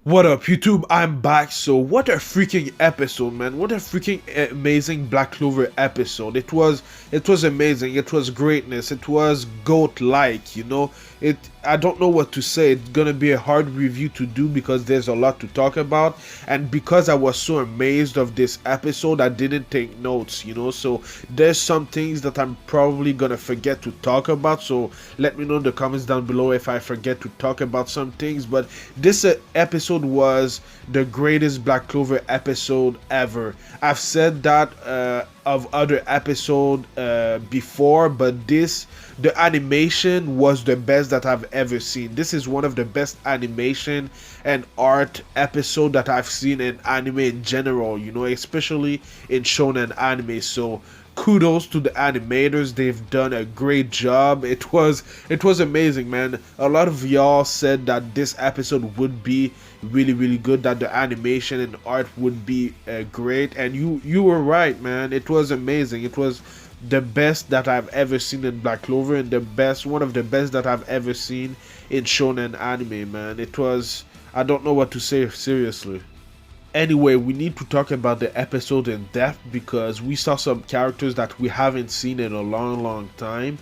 What up, YouTube? I'm back. So, what a freaking episode, man! What a freaking amazing Black Clover episode! It was amazing. It was greatness. It was goat-like. It. I don't know what to say. It's gonna be a hard review to do because there's a lot to talk about, and because I was so amazed of this episode, I didn't take notes. So there's some things that I'm probably gonna forget to talk about. So let me know in the comments down below if I forget to talk about some things. But this episode was the greatest Black Clover episode ever. I've said that of other episode before, but the animation was the best that I've ever seen. This is one of the best animation and art episode that I've seen in anime in general, especially in shonen anime. So kudos to the animators. They've done a great job. It was amazing, man. A lot of y'all said that this episode would be really good, that the animation and art would be great, and you were right, man. It was amazing. It was the best that I've ever seen in Black Clover, and one of the best that I've ever seen in shonen anime, man. It was, I don't know what to say, seriously. Anyway, we need to talk about the episode in depth because we saw some characters that we haven't seen in a long time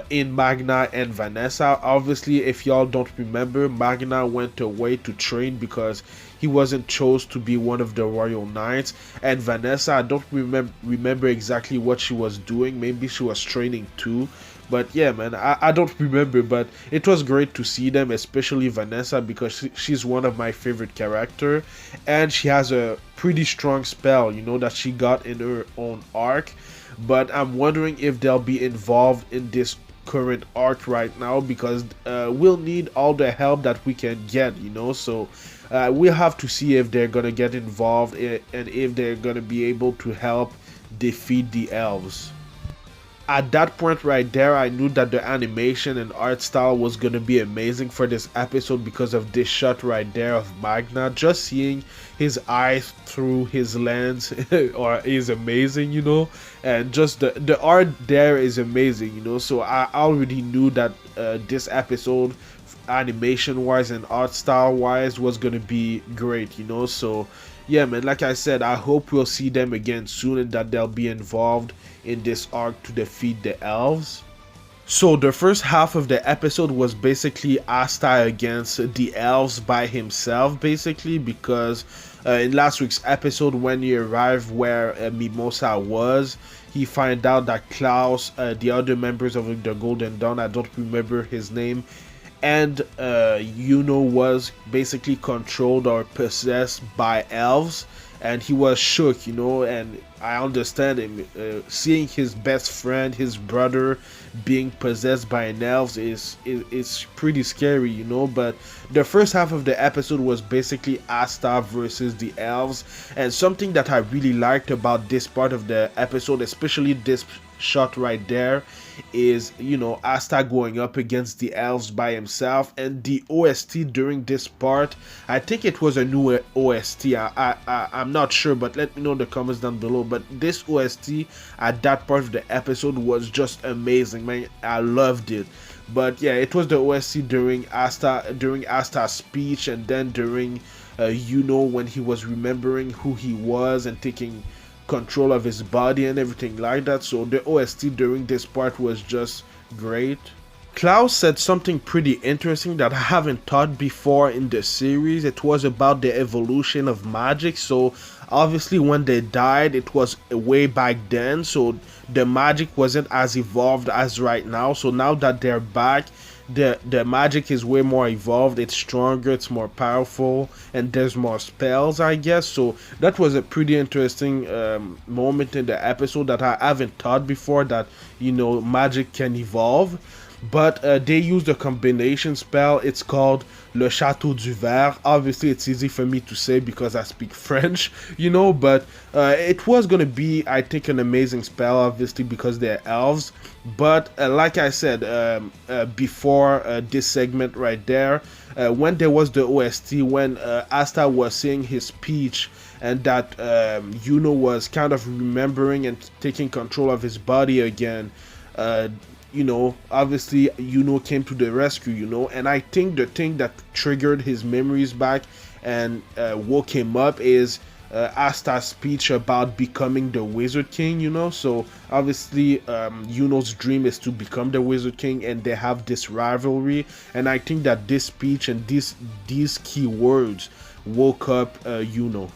in Magna and Vanessa. Obviously, if y'all don't remember, Magna went away to train because he wasn't chose to be one of the Royal Knights, and Vanessa, I don't remember exactly what she was doing. Maybe she was training too. But yeah, man, I don't remember, but it was great to see them, especially Vanessa, because she's one of my favorite character, and she has a pretty strong spell, that she got in her own arc. But I'm wondering if they'll be involved in this current arc right now, because we'll need all the help that we can get, so we'll have to see if they're gonna get involved and if they're gonna be able to help defeat the elves. At that point right there, I knew that the animation and art style was going to be amazing for this episode because of this shot right there of Magna. Just seeing his eyes through his lens is amazing, and just the art there is amazing, so I already knew that this episode, animation wise and art style wise, was going to be great, so yeah, man, like I said, I hope we'll see them again soon and that they'll be involved in this arc to defeat the elves. So the first half of the episode was basically Asta against the elves by himself, basically, because in last week's episode, when he arrived where Mimosa was, he find out that Klaus, the other members of the Golden Dawn, I don't remember his name, and Yuno was basically controlled or possessed by elves, and he was shook, and I understand him. Seeing his best friend, his brother, being possessed by an elf is pretty scary, but the first half of the episode was basically Asta versus the elves, and something that I really liked about this part of the episode, especially this shot right there, is Asta going up against the elves by himself. And the OST during this part, I think it was a new OST, I'm not sure, but let me know in the comments down below. But this OST at that part of the episode was just amazing, man. I loved it. But yeah, it was the OST during Asta's speech, and then during when he was remembering who he was and taking control of his body and everything like that. So the OST during this part was just great. Klaus said something pretty interesting that I haven't thought before in the series. It was about the evolution of magic. So obviously when they died, it was way back then, so the magic wasn't as evolved as right now. So now that they're back, the magic is way more evolved, it's stronger, it's more powerful, and there's more spells, I guess. So that was a pretty interesting moment in the episode that I haven't thought before, that magic can evolve. But they used a combination spell. It's called Le Chateau du Ver. Obviously it's easy for me to say because I speak French, but it was gonna be, I think, an amazing spell, obviously, because they're elves. But like I said before this segment right there, when there was the OST, when Asta was saying his speech, and that Yuno was kind of remembering and taking control of his body again, obviously Yuno came to the rescue, and I think the thing that triggered his memories back and woke him up is Asta's speech about becoming the Wizard King, you know. So obviously, Yuno's dream is to become the Wizard King, and they have this rivalry. And I think that this speech and these key words woke up Yuno.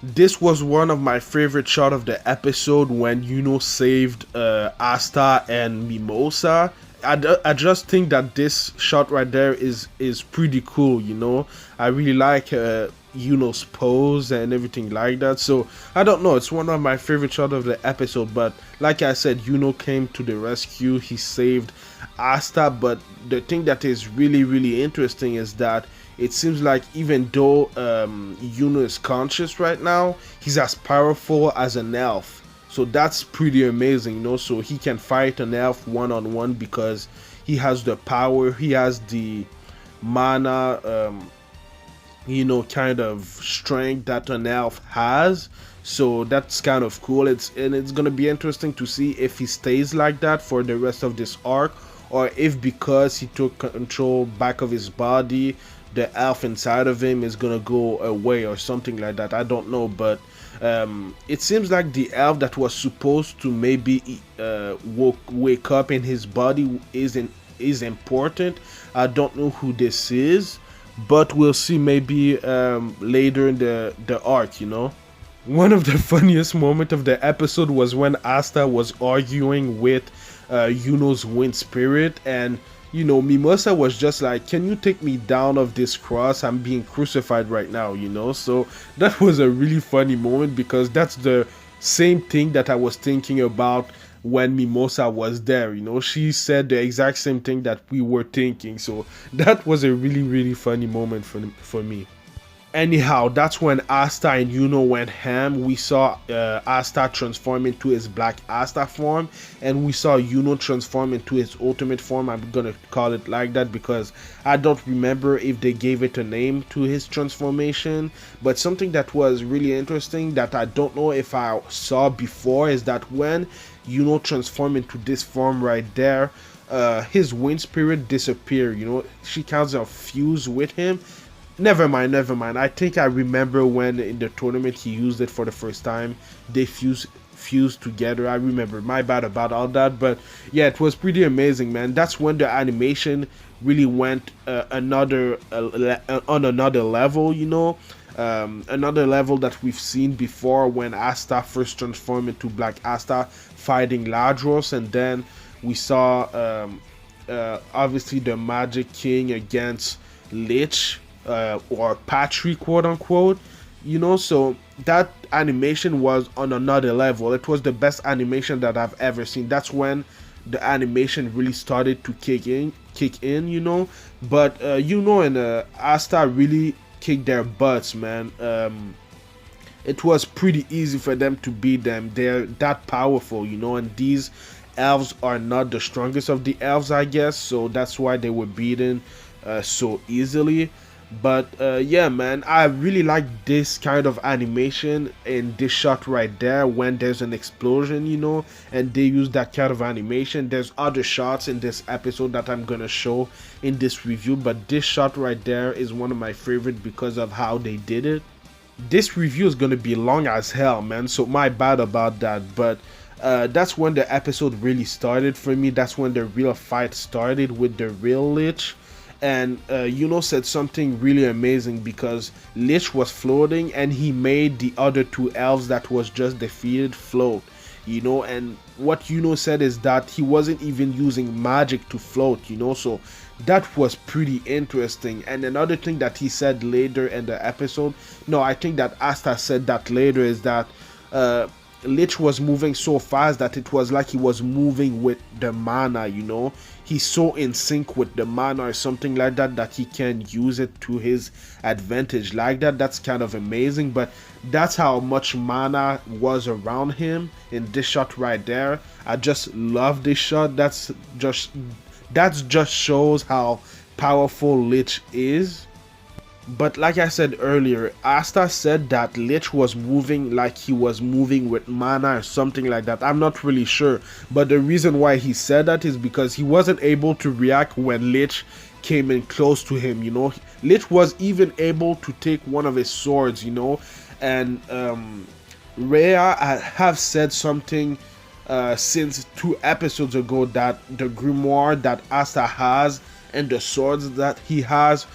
This was one of my favorite shot of the episode when Yuno saved Asta and Mimosa. I just think that this shot right there is pretty cool, you know. I really like Yuno's pose and everything like that. So I don't know, it's one of my favorite shots of the episode. But like I said, Yuno came to the rescue, he saved Asta. But the thing that is really interesting is that it seems like even though Yuno is conscious right now, he's as powerful as an elf. So that's pretty amazing, you know. So he can fight an elf one-on-one because he has the power, he has the mana, you know, kind of strength that an elf has. So that's kind of cool. It's gonna be interesting to see if he stays like that for the rest of this arc, or if because he took control back of his body, the elf inside of him is gonna go away or something like that. I don't know, but it seems like the elf that was supposed to maybe wake up in his body is important. I don't know who this is, but we'll see maybe later in the arc, you know. One of the funniest moments of the episode was when Asta was arguing with Yuno's wind spirit, and you know, Mimosa was just like, can you take me down of this cross? I'm being crucified right now, you know. So that was a really funny moment, because that's the same thing that I was thinking about when Mimosa was there, you know. She said the exact same thing that we were thinking. So that was a really funny moment for me. Anyhow, that's when Asta and Yuno went ham. We saw Asta transform into his black Asta form, and we saw Yuno transform into his ultimate form. I'm gonna call it like that because I don't remember if they gave it a name to his transformation. But something that was really interesting that I don't know if I saw before is that when Yuno transformed into this form right there, his wind spirit disappeared, you know. She kind of fused with him. Never mind. I think I remember when in the tournament he used it for the first time. They fused together. I remember. My bad about all that. But yeah, it was pretty amazing, man. That's when the animation really went on another level, you know. Another level that we've seen before when Asta first transformed into Black Asta fighting Ladros, and then we saw obviously the Magic King against Litch. Or Patrick, quote unquote, you know. So that animation was on another level. It was the best animation that I've ever seen. That's when the animation really started to kick in, you know. But Yuno and Asta really kicked their butts, man. It was pretty easy for them to beat them. They're that powerful, you know, and these elves are not the strongest of the elves, I guess. So that's why they were beaten so easily. But yeah, man, I really like this kind of animation in this shot right there when there's an explosion, you know, and they use that kind of animation. There's other shots in this episode that I'm gonna show in this review, but this shot right there is one of my favorite because of how they did it. This review is gonna be long as hell, man, so my bad about that. But that's when the episode really started for me. That's when the real fight started with the real Litch. And Yuno said something really amazing, because Litch was floating and he made the other two elves that was just defeated float, you know. And what Yuno said is that he wasn't even using magic to float, you know. So that was pretty interesting. And another thing that he said later in the episode, no, I think that Asta said that later, is that Litch was moving so fast that it was like he was moving with the mana, you know. He's so in sync with the mana or something like that that he can use it to his advantage like that. That's kind of amazing. But that's how much mana was around him in this shot right there. I just love this shot. That just shows how powerful Litch is. But like I said earlier, Asta said that Litch was moving like he was moving with mana or something like that. I'm not really sure. But the reason why he said that is because he wasn't able to react when Litch came in close to him, you know. Litch was even able to take one of his swords, you know, and Rhea have said something since 2 episodes ago that the grimoire that Asta has and the swords that he has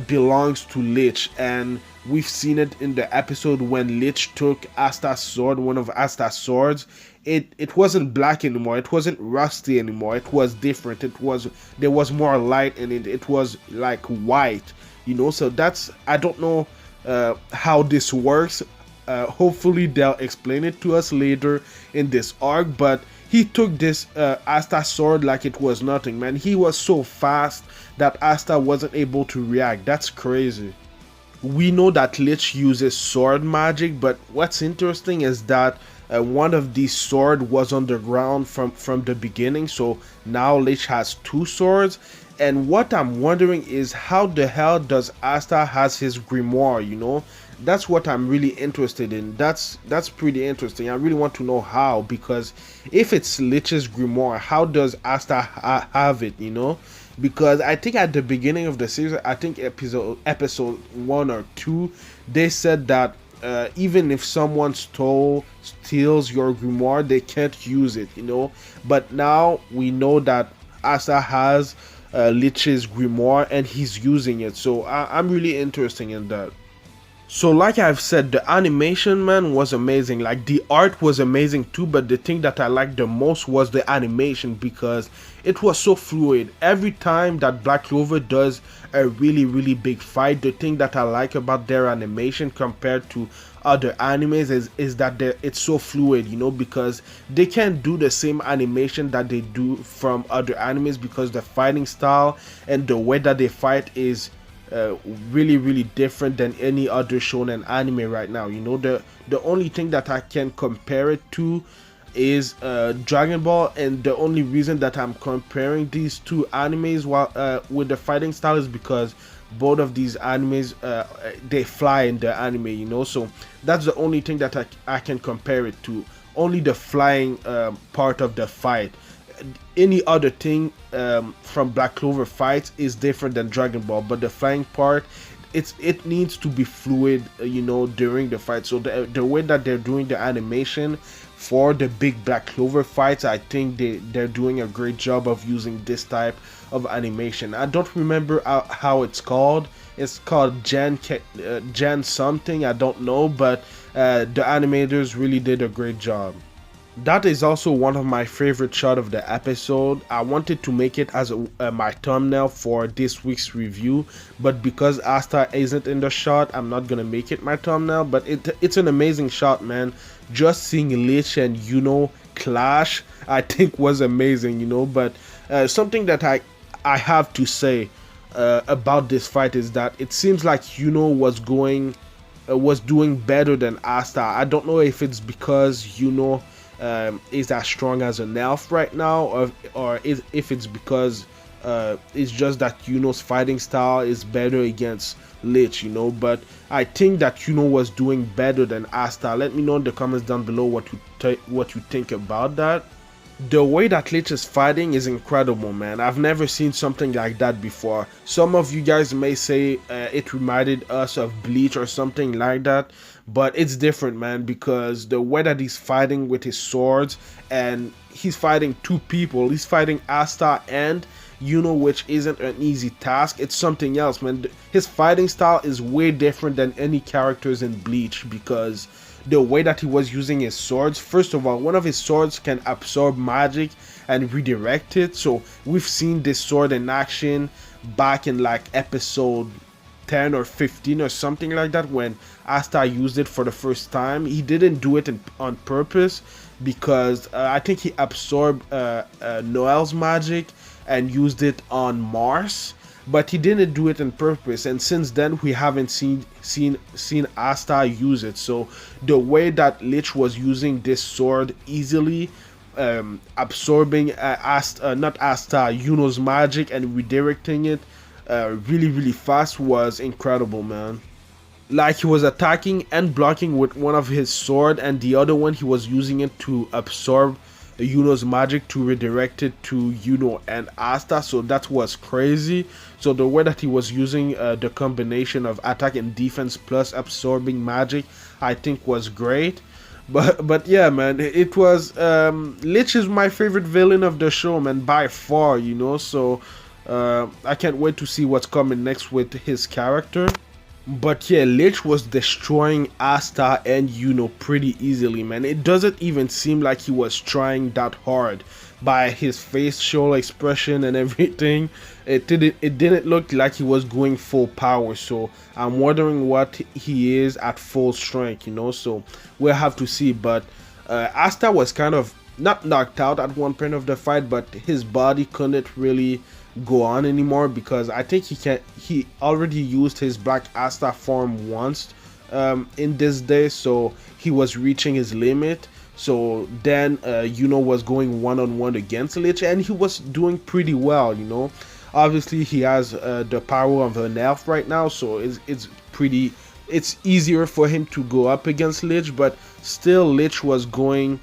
belongs to Litch, and we've seen it in the episode when Litch took Asta's sword, one of Asta's swords. It wasn't black anymore. It wasn't rusty anymore. It was different. There was more light in it. It was like white, you know. So that's, I don't know how this works. Hopefully they'll explain it to us later in this arc. But he took this Asta sword like it was nothing, man. He was so fast that Asta wasn't able to react. That's crazy. We know that Litch uses sword magic, but what's interesting is that one of these swords was on the ground from the beginning, so now Litch has 2 swords. And what I'm wondering is, how the hell does Asta has his grimoire, you know? That's what I'm really interested in. That's pretty interesting. I really want to know how, because if it's Litch's grimoire, how does Asta have it, you know? Because I think at the beginning of the series, I think episode 1 or 2, they said that even if someone steals your grimoire, they can't use it, you know. But now we know that Asta has Litch's grimoire and he's using it, so I'm really interested in that. So like I've said, the animation, man, was amazing. Like, the art was amazing too, but the thing that I liked the most was the animation, because it was so fluid. Every time that Black Clover does a really big fight, the thing that I like about their animation compared to other animes is that it's so fluid, you know, because they can't do the same animation that they do from other animes, because the fighting style and the way that they fight is really different than any other shonen anime right now, you know. The only thing that I can compare it to is Dragon Ball, and the only reason that I'm comparing these two animes with the fighting style is because both of these animes they fly in the anime, you know. So that's the only thing that I can compare it to, only the flying part of the fight. Any other thing from Black Clover fights is different than Dragon Ball, but the flying part, it needs to be fluid, you know, during the fight. So the way that they're doing the animation for the big Black Clover fights, I think they're doing a great job of using this type of animation. I don't remember how it's called. It's called Gen something, I don't know, but the animators really did a great job. That is also one of my favorite shots of the episode. I wanted to make it as my thumbnail for this week's review, but because Asta isn't in the shot, I'm not gonna make it my thumbnail. But it's an amazing shot, man. Just seeing Litch and Yuno clash, I think was amazing, you know. But something that I have to say about this fight is that it seems like Yuno was doing better than Asta. I don't know if it's because Yuno is as strong as an elf right now, or if it's because it's just that Yuno's fighting style is better against Litch, you know. But I think that Yuno was doing better than Asta. Let me know in the comments down below what you think about that. The way that Litch is fighting is incredible, man. I've never seen something like that before. Some of you guys may say it reminded us of Bleach or something like that, but it's different, man, because the way that he's fighting with his swords, and he's fighting 2 people. He's fighting Asta and Yuno, which isn't an easy task. It's something else, man. His fighting style is way different than any characters in Bleach, because the way that he was using his swords, first of all, one of his swords can absorb magic and redirect it. So we've seen this sword in action back in like episode 10 or 15 or something like that, when Asta used it for the first time. He didn't do it on purpose, because I think he absorbed Noel's magic and used it on Mars, but he didn't do it on purpose. And since then we haven't seen Asta use it. So the way that Litch was using this sword easily, absorbing Yuno's magic and redirecting it really fast was incredible, man. Like, he was attacking and blocking with one of his sword, and the other one he was using it to absorb Yuno's magic to redirect it to Yuno and Asta, so that was crazy. So the way that he was using the combination of attack and defense plus absorbing magic, I think was great. But yeah, man, it was Litch is my favorite villain of the show, man, by far, you know. So I can't wait to see what's coming next with his character. But yeah, Litch was destroying Asta and Yuno pretty easily, man. It doesn't even seem like he was trying that hard by his facial expression and everything. It didn't look like he was going full power, so I'm wondering what he is at full strength, you know. So we'll have to see. But Asta was kind of not knocked out at one point of the fight, but his body couldn't really go on anymore because I think he already used his Black Asta form once in this day, so he was reaching his limit. So then Yuno was going one-on-one against Litch, and he was doing pretty well, you know. Obviously he has the power of an elf right now, so it's easier for him to go up against Litch, but still Litch was going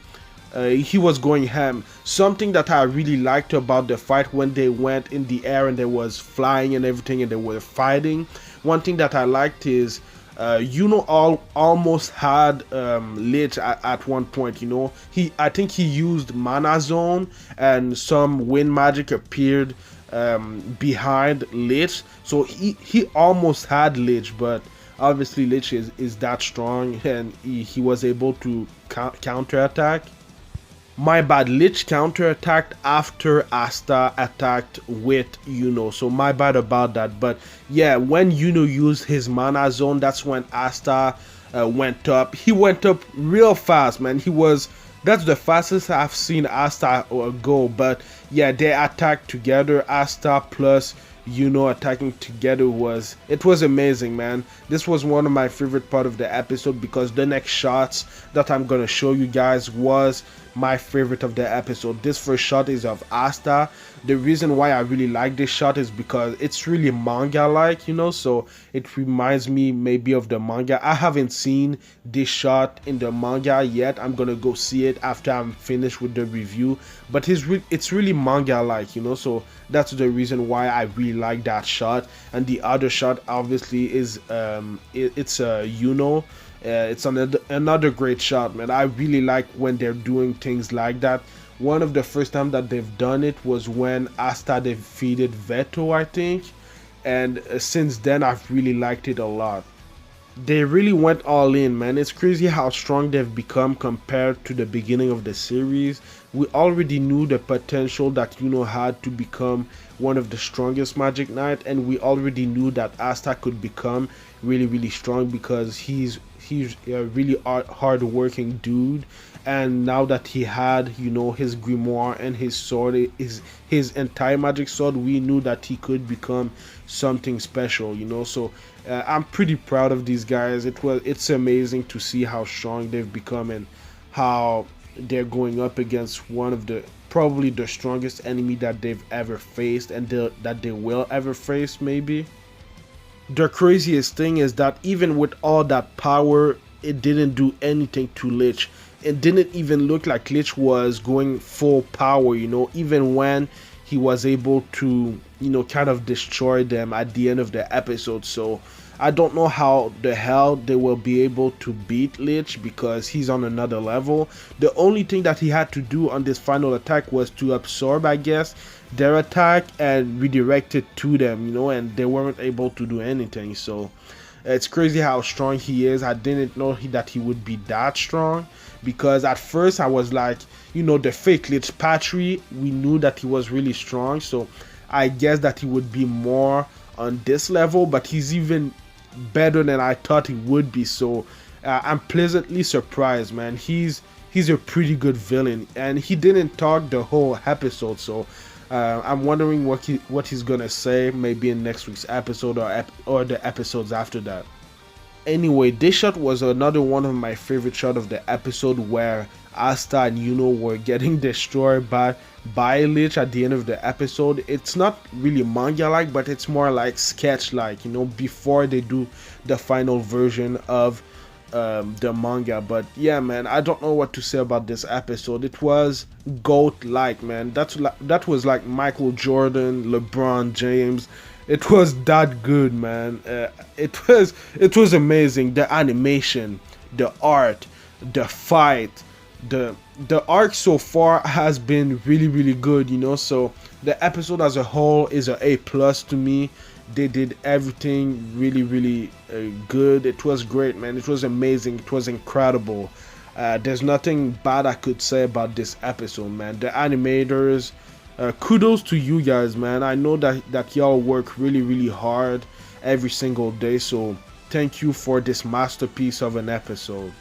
he was going ham. Something that I really liked about the fight when they went in the air and they was flying and everything and they were fighting, one thing that I liked is Yuno almost had Litch at one point, you know. I think he used Mana Zone and some wind magic appeared behind Litch, so he almost had Litch, but obviously Litch is that strong and he was able to counter attack. My bad, Litch counterattacked after Asta attacked with Yuno, so my bad about that. But yeah, when Yuno used his Mana Zone, that's when Asta went up. He went up real fast, man. That's the fastest I've seen Asta go. But yeah, they attacked together. Asta plus Yuno attacking together was amazing, man. This was one of my favorite part of the episode because the next shots that I'm gonna show you guys was my favorite of the episode. This first shot is of Asta. The reason why I really like this shot is because it's really manga like, you know, so it reminds me maybe of the manga. I haven't seen this shot in the manga yet. I'm gonna go see it after I'm finished with the review, but it's really manga like, you know, so that's the reason why I really like that shot. And the other shot obviously is it's Yuno. It's another great shot, man. I really like when they're doing things like that. One of the first time that they've done it was when Asta defeated Veto, I think, and since then I've really liked it a lot. They really went all in, man. It's crazy how strong they've become compared to the beginning of the series. We already knew the potential that Yuno had to become one of the strongest Magic Knight, and we already knew that Asta could become really strong because he's a really hard working dude. And now that he had, you know, his grimoire and his sword, his entire magic sword, we knew that he could become something special, you know. So I'm pretty proud of these guys. It's amazing to see how strong they've become and how they're going up against one of the probably the strongest enemy that they've ever faced and that they will ever face, maybe. The craziest thing is that even with all that power, it didn't do anything to Litch. It didn't even look like Litch was going full power, you know, even when he was able to, you know, kind of destroy them at the end of the episode. So I don't know how the hell they will be able to beat Litch because he's on another level. The only thing that he had to do on this final attack was to absorb, I guess, their attack and redirect it to them, you know, and they weren't able to do anything. So it's crazy how strong he is. I didn't know that he would be that strong because at first I was like, you know, the fake Litch Patry, we knew that he was really strong, so I guess that he would be more on this level, but he's even better than I thought he would be. So I'm pleasantly surprised, man. He's a pretty good villain, and he didn't talk the whole episode, so I'm wondering what he's gonna say maybe in next week's episode or the episodes after that. Anyway, this shot was another one of my favorite shots of the episode where Asta and Yuno were getting destroyed by Litch at the end of the episode. It's not really manga like, but it's more like sketch like, you know, before they do the final version of the manga. But yeah, man, I don't know what to say about this episode. It was goat like, man. That was like Michael Jordan, LeBron James. It was that good, man. It was amazing. The animation, the art, the fight, the arc so far has been really good, you know. So the episode as a whole is a A+ to me. They did everything really good. It was great, man. It was amazing. It was incredible. There's nothing bad I could say about this episode, man. The animators, kudos to you guys, man. I know that y'all work really hard every single day, so thank you for this masterpiece of an episode.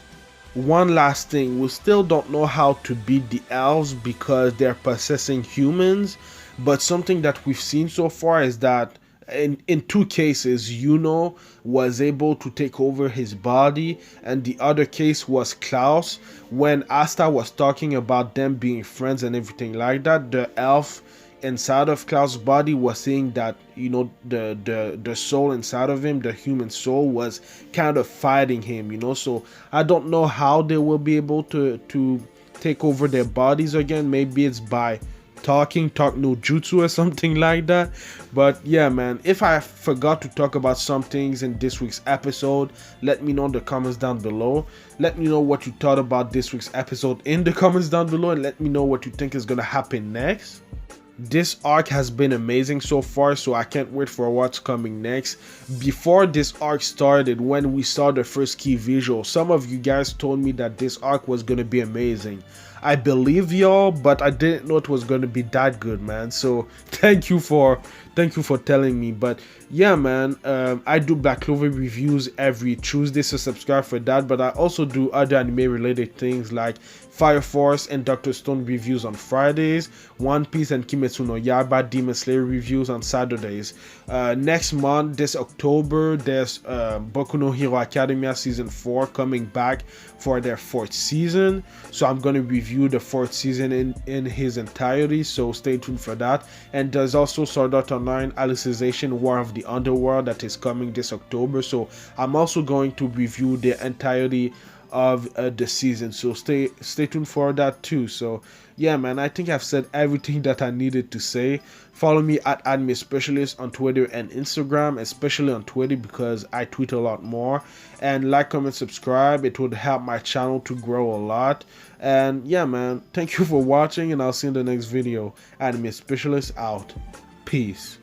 One last thing, we still don't know how to beat the elves because they're possessing humans, but something that we've seen so far is that in two cases, Yuno was able to take over his body, and the other case was Klaus. When Asta was talking about them being friends and everything like that, the elf inside of Klaus' body was saying that, you know, the soul inside of him, the human soul, was kind of fighting him, you know. So I don't know how they will be able to take over their bodies again. Maybe it's by talk no jutsu or something like that. But yeah, man, if I forgot to talk about some things in this week's episode, let me know in the comments down below. Let me know what you thought about this week's episode in the comments down below, and let me know what you think is gonna happen next. This arc has been amazing so far, so I can't wait for what's coming next. Before this arc started, when we saw the first key visual, some of you guys told me that this arc was gonna be amazing. I believe y'all, but I didn't know it was gonna be that good, man. So thank you for telling me. But yeah, man, I do Black Clover reviews every Tuesday, so subscribe for that. But I also do other anime related things like Fire Force and Dr. Stone reviews on Fridays, One Piece and Kimetsu no Yaiba Demon Slayer reviews on Saturdays. Next month, this October, there's Boku no Hero Academia Season 4 coming back for their 4th season. So I'm going to review the 4th season in his entirety, so stay tuned for that. And there's also Sword Art Online Alicization War of the Underworld that is coming this October. So I'm also going to review the entirety of the season, so stay tuned for that too. So yeah, man, I think I've said everything that I needed to say. Follow me at Anime Specialist on Twitter and Instagram, especially on Twitter because I tweet a lot more. And like, comment, subscribe. It would help my channel to grow a lot. And yeah, man, thank you for watching, and I'll see you in the next video. Anime Specialist out. Peace.